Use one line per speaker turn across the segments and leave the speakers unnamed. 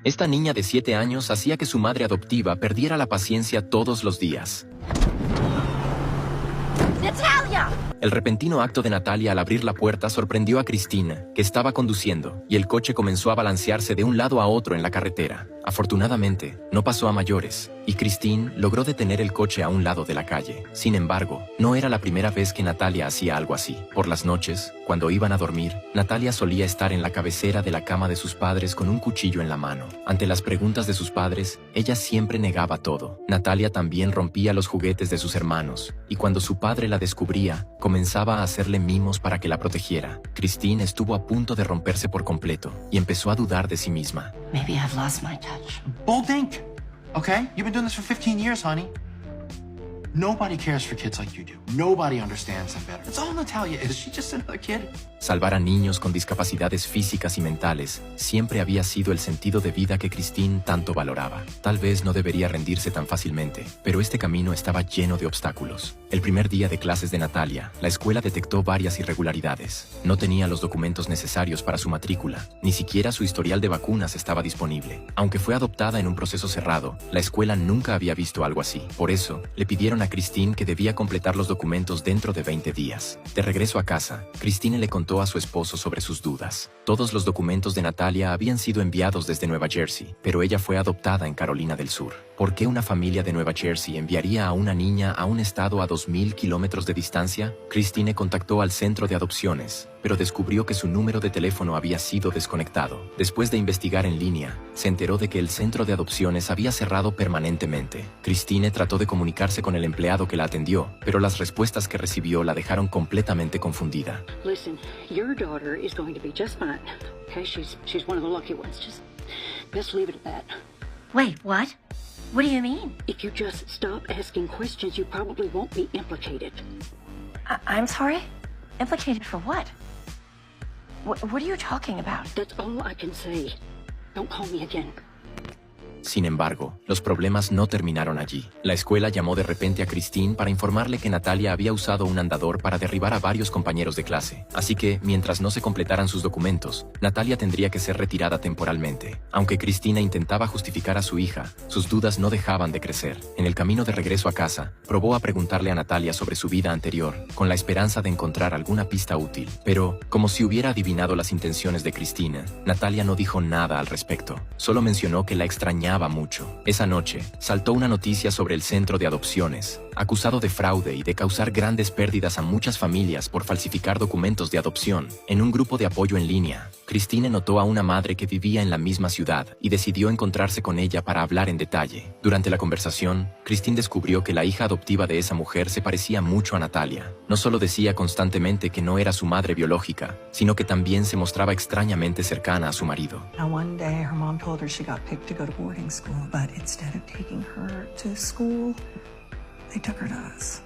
Esta niña de 7 años hacía que su madre adoptiva perdiera la paciencia todos los días.
Natalia!
El repentino acto de Natalia al abrir la puerta sorprendió a Christine, que estaba conduciendo, y el coche comenzó a balancearse de un lado a otro en la carretera. Afortunadamente, no pasó a mayores, y Christine logró detener el coche a un lado de la calle. Sin embargo, no era la primera vez que Natalia hacía algo así. Por las noches, cuando iban a dormir, Natalia solía estar en la cabecera de la cama de sus padres con un cuchillo en la mano. Ante las preguntas de sus padres, ella siempre negaba todo. Natalia también rompía los juguetes de sus hermanos, y cuando su padre la descubría, comenzaba a hacerle mimos para que la protegiera. Christine estuvo a punto de romperse por completo, y empezó a dudar de sí misma.
Maybe I've lost my touch.
Bold think, okay? You've been doing this for 15 years, honey. Nobody cares for kids like you do. Nobody understands them better. That's all Natalia is. She's just another kid.
Salvar a niños con discapacidades físicas y mentales siempre había sido el sentido de vida que Christine tanto valoraba. Tal vez no debería rendirse tan fácilmente, pero este camino estaba lleno de obstáculos. El primer día de clases de Natalia, la escuela detectó varias irregularidades. No tenía los documentos necesarios para su matrícula, ni siquiera su historial de vacunas estaba disponible. Aunque fue adoptada en un proceso cerrado, la escuela nunca había visto algo así. Por eso, le pidieron a Christine que debía completar los documentos dentro de 20 días. De regreso a casa, Christine le contó a su esposo sobre sus dudas. Todos los documentos de Natalia habían sido enviados desde Nueva Jersey, pero ella fue adoptada en Carolina del Sur. ¿Por qué una familia de Nueva Jersey enviaría a una niña a un estado a 2.000 kilómetros de distancia? Christine contactó al centro de adopciones, pero descubrió que su número de teléfono había sido desconectado. Después de investigar en línea, se enteró de que el centro de adopciones había cerrado permanentemente. Christine trató de comunicarse con el empleado que la atendió, pero las respuestas que recibió la dejaron completamente confundida.
Listen, your daughter is going to be just fine. Okay, she's one of the lucky ones. Just best leave it at that.
Wait, what? What do you mean?
If you just stop asking questions, you probably won't be implicated.
I'm sorry? Implicated for what? What are you talking about?
That's all I can say. Don't call me again.
Sin embargo, los problemas no terminaron allí. La escuela llamó de repente a Christine para informarle que Natalia había usado un andador para derribar a varios compañeros de clase. Así que, mientras no se completaran sus documentos, Natalia tendría que ser retirada temporalmente. Aunque Christina intentaba justificar a su hija, sus dudas no dejaban de crecer. En el camino de regreso a casa, probó a preguntarle a Natalia sobre su vida anterior, con la esperanza de encontrar alguna pista útil. Pero, como si hubiera adivinado las intenciones de Christina, Natalia no dijo nada al respecto. Solo mencionó que la extrañaba mucho. Esa noche, saltó una noticia sobre el centro de adopciones, acusado de fraude y de causar grandes pérdidas a muchas familias por falsificar documentos de adopción. En un grupo de apoyo en línea, Christine notó a una madre que vivía en la misma ciudad y decidió encontrarse con ella para hablar en detalle. Durante la conversación, Christine descubrió que la hija adoptiva de esa mujer se parecía mucho a Natalia. No solo decía constantemente que no era su madre biológica, sino que también se mostraba extrañamente cercana a su marido.
One day her mom told her she got picked to go to boarding school, but instead of taking her to school, they took her to us.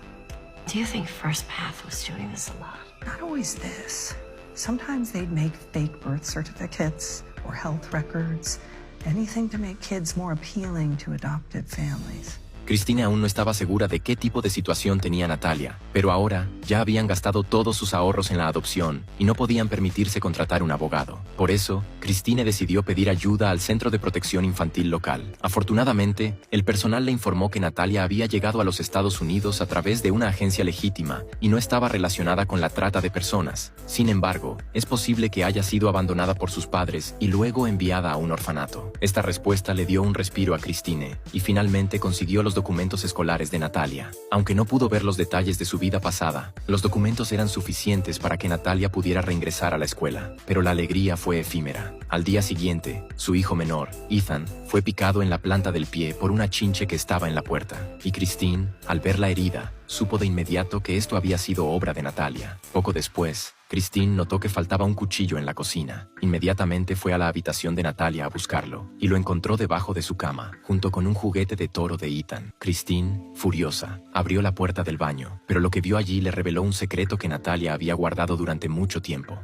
Do you think First Path was doing this a lot?
Not always this. Sometimes they'd make fake birth certificates or health records, anything to make kids more appealing to adopted families.
Christine aún no estaba segura de qué tipo de situación tenía Natalia, pero ahora ya habían gastado todos sus ahorros en la adopción y no podían permitirse contratar un abogado. Por eso, Christine decidió pedir ayuda al Centro de Protección Infantil local. Afortunadamente, el personal le informó que Natalia había llegado a los Estados Unidos a través de una agencia legítima y no estaba relacionada con la trata de personas. Sin embargo, es posible que haya sido abandonada por sus padres y luego enviada a un orfanato. Esta respuesta le dio un respiro a Christine y finalmente consiguió los documentos escolares de Natalia. Aunque no pudo ver los detalles de su vida pasada, los documentos eran suficientes para que Natalia pudiera reingresar a la escuela. Pero la alegría fue efímera. Al día siguiente, su hijo menor, Ethan, fue picado en la planta del pie por una chinche que estaba en la puerta. Y Christine, al ver la herida, supo de inmediato que esto había sido obra de Natalia. Poco después, Christine notó que faltaba un cuchillo en la cocina. Inmediatamente fue a la habitación de Natalia a buscarlo, y lo encontró debajo de su cama, junto con un juguete de toro de Ethan. Christine, furiosa, abrió la puerta del baño, pero lo que vio allí le reveló un secreto que Natalia había guardado durante mucho tiempo.